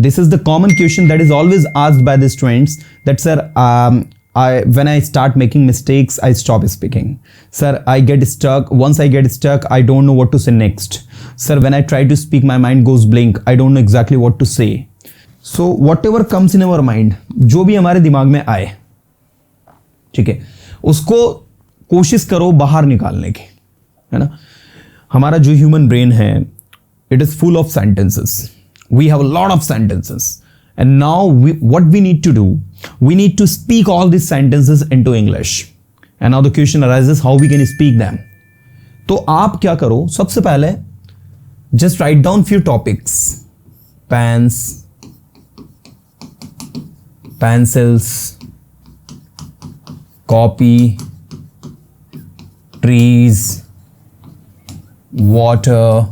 this is the common question that is always asked by the students, that sir, when I start making mistakes, I stop speaking. Sir, I get stuck. Once I get stuck, I don't know what to say next. Sir, when I try to speak, my mind goes blank. I don't know exactly what to say. So whatever comes in our mind, जो भी हमारे दिमाग में आए, ठीक है, उसको कोशिश करो बाहर निकालने की, है ना. हमारा जो ह्यूमन ब्रेन है, it is full of sentences. We have a lot of sentences, and now what we need to do, we need to speak all these sentences into English. And now the question arises, how we can speak them. तो आप क्या करो, सबसे पहले just write down few topics: pens, pencils, copy, trees, water,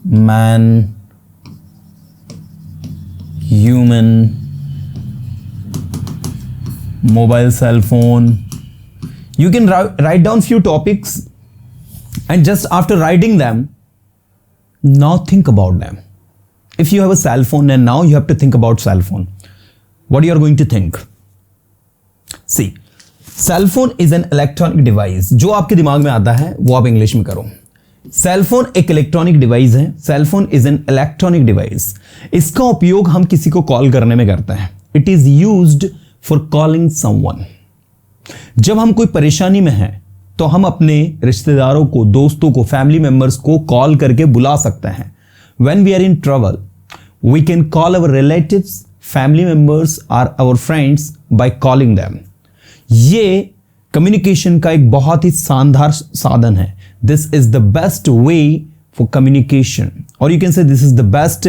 man, human, mobile cell phone. You can write down few topics, and just after writing them, now think about them. If you have a cell phone and now you have to think about cell phone, what you are going to think? See, cell phone is an electronic device. जो आपके दिमाग में आता है वो आप English में करो. सेल फोन एक इलेक्ट्रॉनिक डिवाइस है. Cell phone is an electronic device. इसका उपयोग हम किसी को कॉल करने में करते हैं. It is used for calling someone. जब हम कोई परेशानी में हैं तो हम अपने रिश्तेदारों को, दोस्तों को, फैमिली मेंबर्स को कॉल करके बुला सकते हैं. When we are in trouble, we can call our relatives, family members और our friends by calling them. ये कम्युनिकेशन का एक बहुत ही शानदार साधन है. This is the best way for communication, or you can say this is the best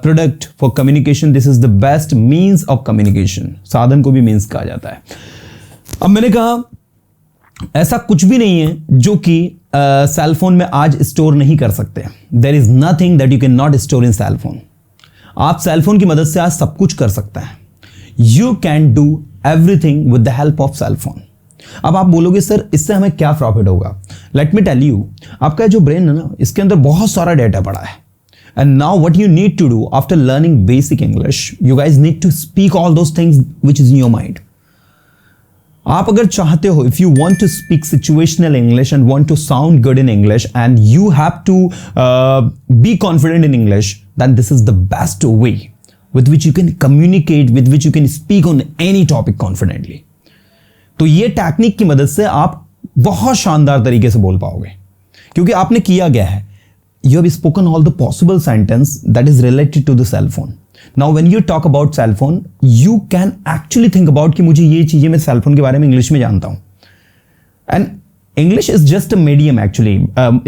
product for communication. This is the best means of communication. साधन को भी means कहा जाता है. अब मैंने कहा ऐसा कुछ भी नहीं है जो कि सेल फोन में आज स्टोर नहीं कर सकते. There is nothing that you cannot store in cell phone. आप सेल फोन की मदद से आज सब कुछ कर सकते हैं. You can do everything with the help of cell phone. अब आप बोलोगे सर इससे हमें क्या प्रॉफिट होगा. लेट मी टेल यू, आपका जो ब्रेन है ना, इसके अंदर बहुत सारा डेटा पड़ा है. And now what you need to do after learning basic English, you guys need to speak all those things which is in your mind. आप अगर चाहते हो, if you want to speak situational English and want to sound good in English and you have to be confident in English, then this is the best way with which you can communicate, with which you can speak on any topic confidently. तो ये technique की मदद से आप बहुत शानदार तरीके से बोल पाओगे, क्योंकि आपने किया गया है. You have spoken all the possible sentence that is related to the cell phone. Now when you talk about cell phone, you can actually think about कि मुझे ये चीजें मैं सेल फोन के बारे में इंग्लिश में जानता हूं. And English is just a medium. Actually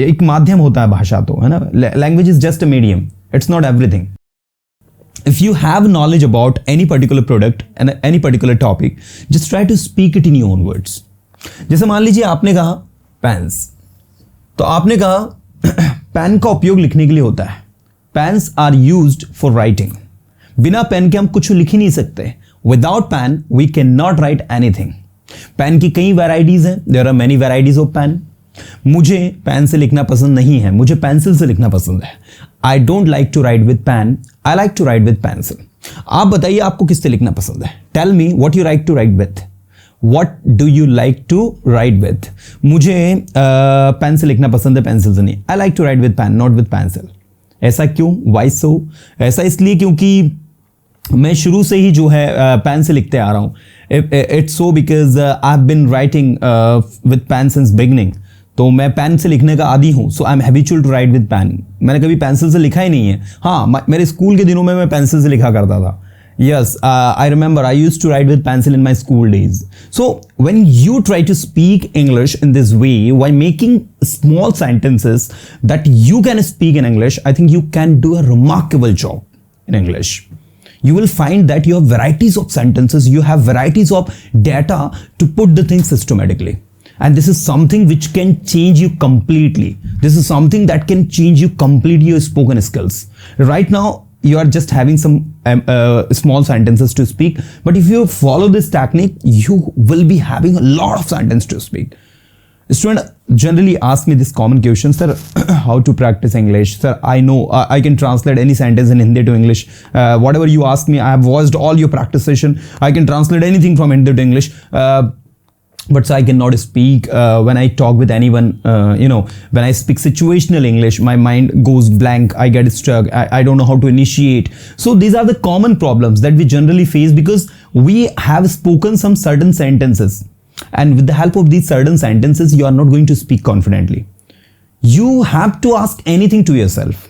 एक माध्यम होता है भाषा, तो है ना. Language is just a medium, it's not everything. If you have knowledge about any particular product and any particular topic, just try to speak it in your own words. जैसे मान लीजिए आपने कहा पेन्स, तो आपने कहा पेन का उपयोग लिखने के लिए होता है. Pens are used for writing. बिना पेन के हम कुछ लिख ही नहीं सकते. Without pen we can not write anything. Pen की कई वैराइटीज हैं. There are many varieties of pen. मुझे पेन से लिखना पसंद नहीं है, मुझे पेंसिल से लिखना पसंद है. I don't like to write with pen, I like to write with pencil. आप बताइए आपको किससे लिखना पसंद है. Tell me what you like to write with. What do you like to write with. मुझे पेन से लिखना पसंद है, पेंसिल से नहीं. I like to write with pen, not with pencil. ऐसा क्यों? Why so? ऐसा इसलिए क्योंकि मैं शुरू से ही जो है पेन से लिखते आ रहा हूँ. It's so because I have been writing with pen since beginning. तो मैं पेन से लिखने का आदी हूँ. So I am habitual to write with pen. मैंने कभी पेंसिल से लिखा ही नहीं है. हाँ, मेरे स्कूल के दिनों में मैं पेंसिल से लिखा करता था. Yes, I remember I used to write with pencil in my school days. So when you try to speak English in this way, while making small sentences that you can speak in English, I think you can do a remarkable job in English. You will find that you have varieties of sentences, you have varieties of data to put the things systematically. And this is something which can change you completely. This is something that can change you completely your spoken skills. Right now, you are just having some small sentences to speak, but if you follow this technique, you will be having a lot of sentences to speak. Student generally ask me this common question, sir, how to practice English? Sir, I know I can translate any sentence in Hindi to English. Whatever you ask me, I have watched all your practice session. I can translate anything from Hindi to English. But I cannot speak when I talk with anyone. When I speak situational English, my mind goes blank. I get stuck. I don't know how to initiate. So these are the common problems that we generally face because we have spoken some certain sentences. And with the help of these certain sentences, you are not going to speak confidently. You have to ask anything to yourself.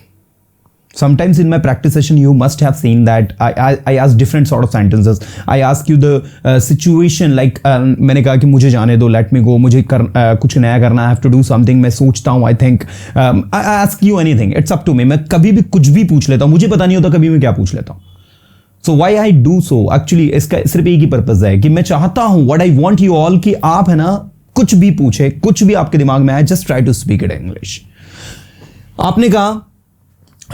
Sometimes in my practice session, you must have seen that I ask different sort of sentences. I ask you the situation like मैंने कहा कि मुझे जाने दो, let me go, मुझे कुछ नया करना, I have to do something, मैं सोचता हूँ, I think, I ask you anything, it's up to me. मैं कभी भी कुछ भी पूछ लेता हूँ, मुझे पता नहीं होता कभी मैं क्या पूछ लेता हूँ. So why I do so? Actually इसका सिर्फ एक ही पर्पस है कि मैं चाहता हूं, what I want you all, कि आप है ना कुछ भी पूछे, कुछ भी आपके दिमाग में आए, just try to speak it English. आपने कहा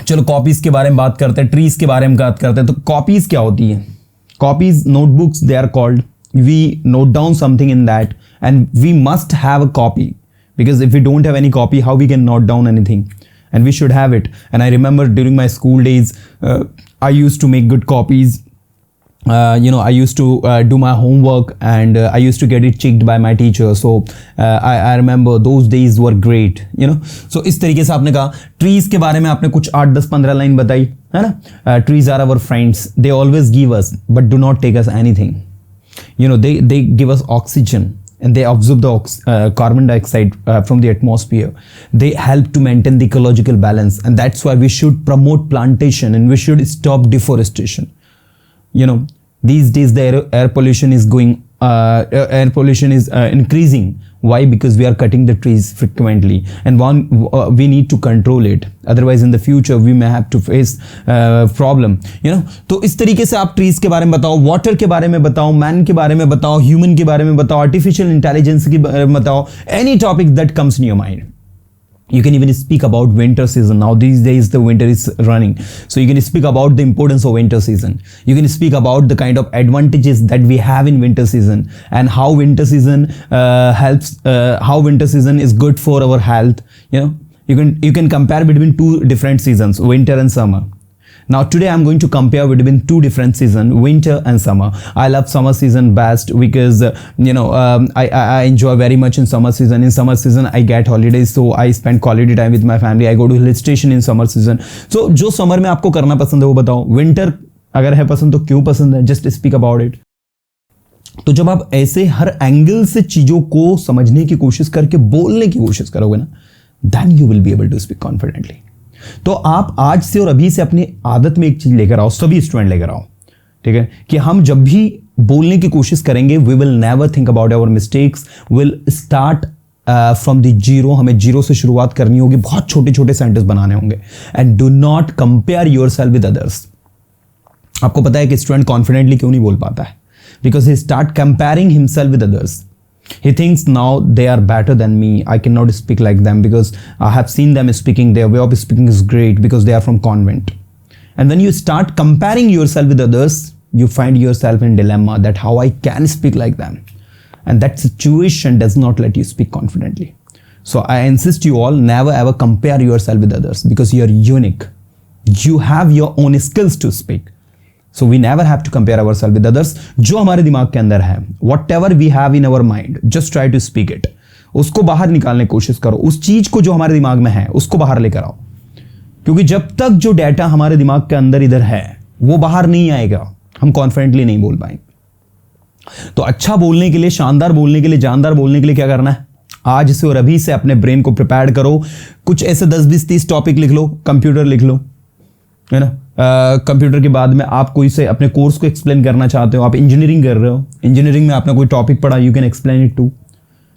चलो कॉपीज के बारे में बात करते हैं, ट्रीज के बारे में बात करते हैं. तो कॉपीज क्या होती है? Copies, notebooks, they are called. We note down something in that and we must have a copy, because if we don't have any copy, how we can note down anything? And we should have it. And I remember during my school days, I used to make good copies. I used to do my homework and I used to get it checked by my teacher. So I remember those days were great. So इस तरीके से आपने कहा trees के बारे में आपने कुछ 8, 10, 15 लाइन बताई, है ना? Trees are our friends. They always give us, but do not take us anything. They give us oxygen. And they absorb the carbon dioxide from the atmosphere. They help to maintain the ecological balance, and that's why we should promote plantation and we should stop deforestation. These days the air pollution is increasing. Why? Because we are cutting the trees frequently, and we need to control it. Otherwise, in the future, we may have to face problem. तो इस तरीके से आप trees के बारे में बताओ, water के बारे में बताओ, man के बारे में बताओ, human के बारे में बताओ, artificial intelligence के बारे में बताओ, any topic that comes in your mind. You can even speak about winter season. Now these days the winter is running, so you can speak about the importance of winter season. You can speak about the kind of advantages that we have in winter season and how winter season helps. How winter season is good for our health. You can compare between two different seasons, winter and summer. Now today I'm going to compare between two different seasons, winter and summer. I love summer season best because I enjoy very much in summer season. In summer season I get holidays, so I spend quality time with my family. I go to hill station in summer season. So जो summer में आपको करना पसंद है वो बताओ. Winter अगर है पसंद तो क्यों पसंद है? Just speak about it. तो जब आप ऐसे हर एंगल से चीजों को समझने की कोशिश करके बोलने की कोशिश करोगे ना, then you will be able to speak confidently. तो आप आज से और अभी से अपनी आदत में एक चीज लेकर आओ, सभी स्टूडेंट लेकर आओ, ठीक है, कि हम जब भी बोलने की कोशिश करेंगे, we will never think about our mistakes, will start from the zero. हमें जीरो से शुरुआत करनी होगी, बहुत छोटे छोटे सेंटेंस बनाने होंगे. And do not compare yourself with others. आपको पता है कि स्टूडेंट कॉन्फिडेंटली क्यों नहीं बोल पाता है? Because he start comparing himself with others. He thinks now they are better than me. I cannot speak like them because I have seen them speaking. Their way of speaking is great because they are from convent. And when you start comparing yourself with others, you find yourself in dilemma that how I can speak like them. And that situation does not let you speak confidently. So I insist you all, never ever compare yourself with others because you are unique. You have your own skills to speak. So we never have to compare ourselves with others. जो हमारे दिमाग के अंदर है, whatever we have in our mind, just try to speak it. उसको बाहर निकालने की कोशिश करो. उस चीज को जो हमारे दिमाग में है उसको बाहर लेकर आओ, क्योंकि जब तक जो डेटा हमारे दिमाग के अंदर इधर है वो बाहर नहीं आएगा, हम कॉन्फिडेंटली नहीं बोल पाएंगे. तो अच्छा बोलने के लिए, शानदार बोलने के लिए, जानदार बोलने के लिए क्या करना है? आज से और अभी से अपने ब्रेन को प्रिपेयर करो. कुछ ऐसे 10, 20, 30 टॉपिक लिख लो, कंप्यूटर लिख लो, है ना. कंप्यूटर के बाद में आप कोई से अपने कोर्स को एक्सप्लेन करना चाहते हो, आप इंजीनियरिंग कर रहे हो, इंजीनियरिंग में आपने कोई टॉपिक पढ़ा, you can explain it to.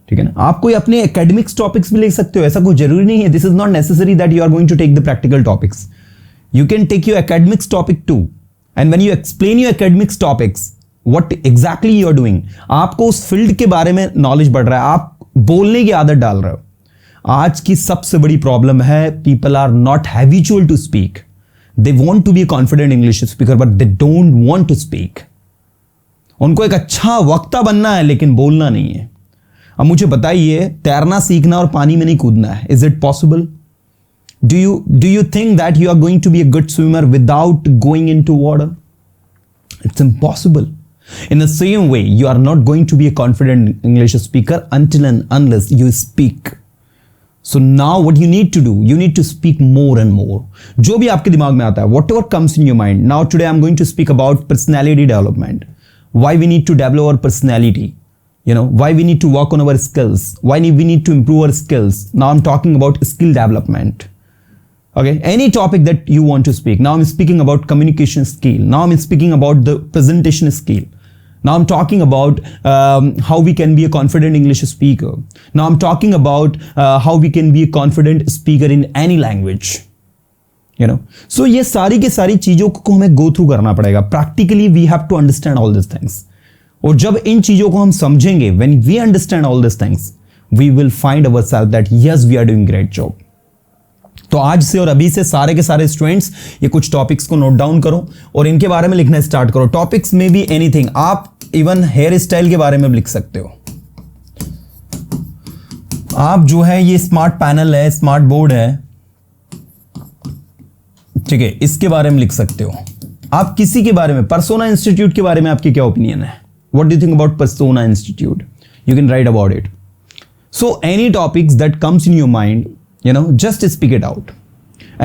ठीक है ना. आप कोई अपने एकेडमिक्स टॉपिक्स भी लिख सकते हो, ऐसा कोई जरूरी नहीं है. This is not necessary that you are going to take the practical topics. You can take your academics topic too, and when you explain your academics topics, what exactly you are doing, आपको उस field के बारे में knowledge बढ़ रहा है, आप बोलने की आदत डाल रहे हो. आज की सबसे बड़ी प्रॉब्लम है, people are not habitual to speak. They want to be a confident English speaker, but they don't want to speak. उनको एक अच्छा वक्ता बनना है लेकिन बोलना नहीं है. अब मुझे बताइए, तैरना सीखना और पानी में नहीं कूदना है, is it possible? Do you think that you are going to be a good swimmer without going into water? It's impossible. In the same way, you are not going to be a confident English speaker until and unless you speak. So now what you need to do, you need to speak more and more. जो भी आपके दिमाग में आता है, whatever comes in your mind. Now today I'm going to speak about personality development. Why we need to develop our personality. Why we need to work on our skills. Why we need to improve our skills. Now I'm talking about skill development. Okay, any topic that you want to speak. Now I'm speaking about communication skill. Now I'm speaking about the presentation skill. Now I'm talking about how we can be a confident English speaker. Now I'm talking about how we can be a confident speaker in any language. So ये सारी की सारी चीजों को हमें go through करना पड़ेगा. Practically we have to understand all these things. और जब इन चीजों को हम समझेंगे, when we understand all these things, we will find ourselves that yes, we are doing great job. तो आज से और अभी से सारे के सारे स्टूडेंट्स ये कुछ टॉपिक्स को नोट डाउन करो और इनके बारे में लिखना स्टार्ट करो. टॉपिक्स में भी एनीथिंग, आप इवन हेयर स्टाइल के बारे में भी लिख सकते हो. आप जो है ये स्मार्ट पैनल है, स्मार्ट बोर्ड है, ठीक है, इसके बारे में लिख सकते हो. आप किसी के बारे में, पर्सोना इंस्टीट्यूट के बारे में आपकी क्या ओपिनियन है? What do you think about persona institute? You can write about it. So any topics that comes in your mind, just speak it out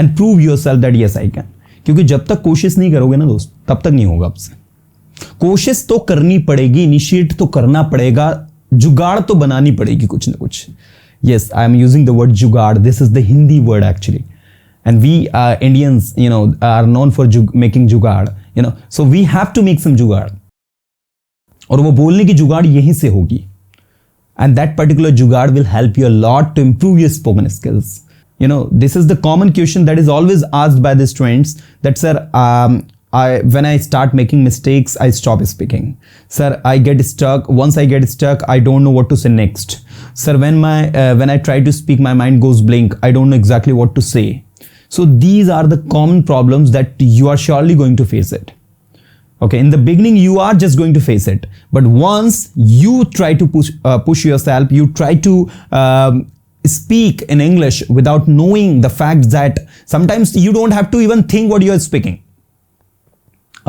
and prove yourself that yes I can. क्योंकि जब तक कोशिश नहीं करोगे ना दोस्त, तब तक नहीं होगा आपसे. कोशिश तो करनी पड़ेगी, इनिशिएट तो करना पड़ेगा, जुगाड़ तो बनानी पड़ेगी कुछ ना कुछ. Yes, I am using the word जुगाड़. This is the Hindi word actually, and we Indians, are known for making जुगाड़. So we have to make some जुगाड़. और वो बोलने की जुगाड़ यहीं से होगी. And that particular jugaad will help you a lot to improve your spoken skills. This is the common question that is always asked by the students that, sir, when I start making mistakes, I stop speaking. Sir, I get stuck. Once I get stuck, I don't know what to say next. Sir, when I try to speak, my mind goes blank. I don't know exactly what to say. So these are the common problems that you are surely going to face it. Okay, in the beginning you are just going to face it, but once you try to push yourself, you try to speak in English without knowing the fact that sometimes you don't have to even think what you are speaking.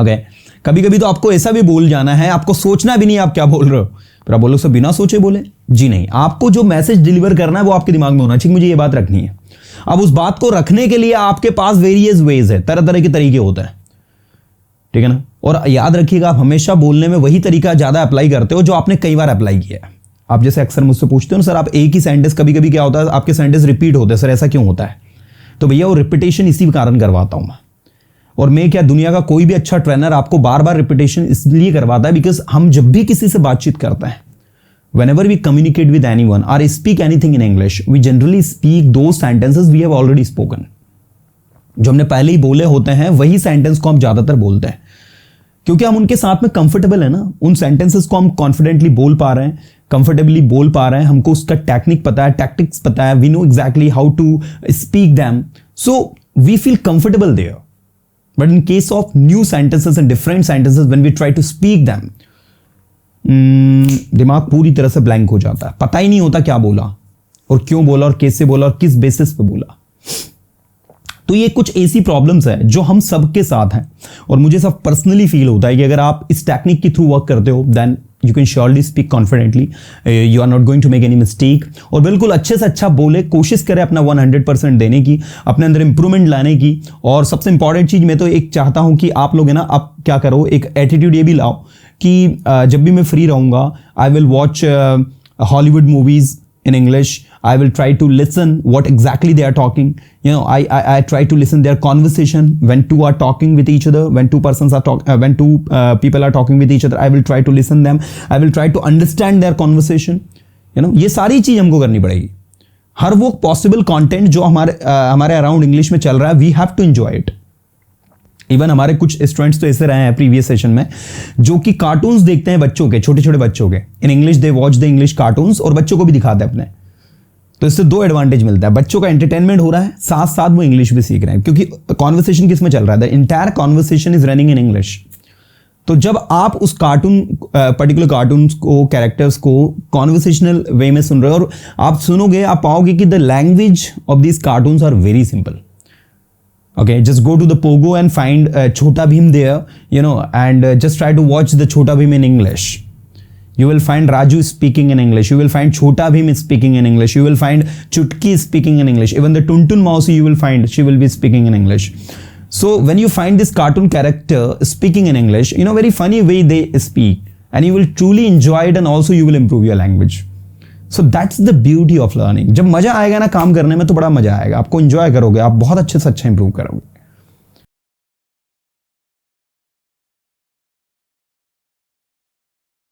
Okay, कभी कभी तो आपको ऐसा भी बोल जाना है, आपको सोचना भी नहीं आप क्या बोल रहे हो, पर आप बोलो सब बिना सोचे बोले. जी नहीं, आपको जो मैसेज डिलीवर करना है वो आपके दिमाग में होना चाहिए. मुझे ये बात रखनी है. अब उस बात को रखने के लिए आपके पास वेरियस वेज है, तरह तरह के तरीके होते हैं, ठीक है ना. और याद रखिएगा, आप हमेशा बोलने में वही तरीका ज्यादा अप्लाई करते हो जो आपने कई बार अप्लाई किया है. आप जैसे अक्सर मुझसे पूछते हो ना, सर आप एक ही सेंटेंस, कभी कभी क्या होता है आपके सेंटेंस रिपीट होते हैं, सर ऐसा क्यों होता है? तो भैया वो रिपीटेशन इसी कारण करवाता हूं मैं. और मैं क्या, दुनिया का कोई भी अच्छा ट्रेनर आपको बार बार रिपीटेशन इसलिए करवाता है बिकॉज हम जब भी किसी से बातचीत करते हैं, whenever we communicate with anyone or speak anything in English, we generally speak those sentences we have already spoken. जो हमने पहले ही बोले होते हैं वही सेंटेंस को हम ज्यादातर बोलते हैं, क्योंकि हम उनके साथ में कंफर्टेबल है ना. उन सेंटेंसेस को हम कॉन्फिडेंटली बोल पा रहे हैं, कंफर्टेबली बोल पा रहे हैं, हमको उसका टेक्निक पता है, टैक्टिक्स पता है, we know exactly how to speak them, so we feel comfortable there. But in case of new sentences and different sentences, when we try to speak them, दिमाग पूरी तरह से ब्लैंक हो जाता है, पता ही नहीं होता क्या बोला और क्यों बोला और कैसे बोला और किस बेसिस पे बोला. तो ये कुछ ऐसी प्रॉब्लम्स है जो हम सबके साथ हैं, और मुझे सब पर्सनली फील होता है कि अगर आप इस टेक्निक के थ्रू वर्क करते हो, then you can surely speak confidently, you are not going to make any mistake. और बिल्कुल अच्छे से अच्छा बोले, कोशिश करें अपना 100% देने की, अपने अंदर इंप्रूवमेंट लाने की. और सबसे इंपॉर्टेंट चीज मैं तो एक चाहता हूं कि आप लोग है ना, आप क्या करो, एक एटीट्यूड ये भी लाओ कि जब भी मैं फ्री रहूंगा, I will watch Hollywood movies in English. I will try to listen what exactly they are talking. I try to listen their conversation when two are talking with each other, when two persons are when two people are talking with each other. I will try to listen them. I will try to understand their conversation. ये सारी चीज हमको करनी पड़ेगी. हर वो possible content जो हमारे around English में चल रहा है, we have to enjoy it. Even हमारे कुछ स्टूडेंट्स तो ऐसे रहे हैं प्रीवियस सेशन में जो कि कार्टून्स देखते हैं बच्चों के, छोटे छोटे बच्चों के, in English they watch the English cartoons, और बच्चों को भी दिखाते हैं अपने. तो इससे दो एडवांटेज मिलता है, बच्चों का एंटरटेनमेंट हो रहा है, साथ साथ वो इंग्लिश भी सीख रहे हैं, क्योंकि कॉन्वर्सेशन किस में चल रहा है, the entire conversation is running in English. तो जब आप उस कार्टून पर्टिकुलर कार्टून को कैरेक्टर्स को कॉन्वर्सेशनल वे में सुन रहे हो और आप सुनोगे, आप पाओगे कि the language of these cartoons are very simple. Okay, just go to the Pogo and find Chhota Bheem there, and just try to watch the Chhota Bheem in English. You will find Raju speaking in English. You will find Chhota Bheem is speaking in English. You will find Chutki speaking in English. Even the Tuntun Mausi you will find she will be speaking in English. So when you find this cartoon character speaking in English, very funny way they speak, and you will truly enjoy it, and also you will improve your language. So that's the beauty of learning. जब मजा आएगा ना काम करने में तो बड़ा मजा आएगा, आपको एंजॉय करोगे, आप बहुत अच्छे से अच्छा इंप्रूव करोगे.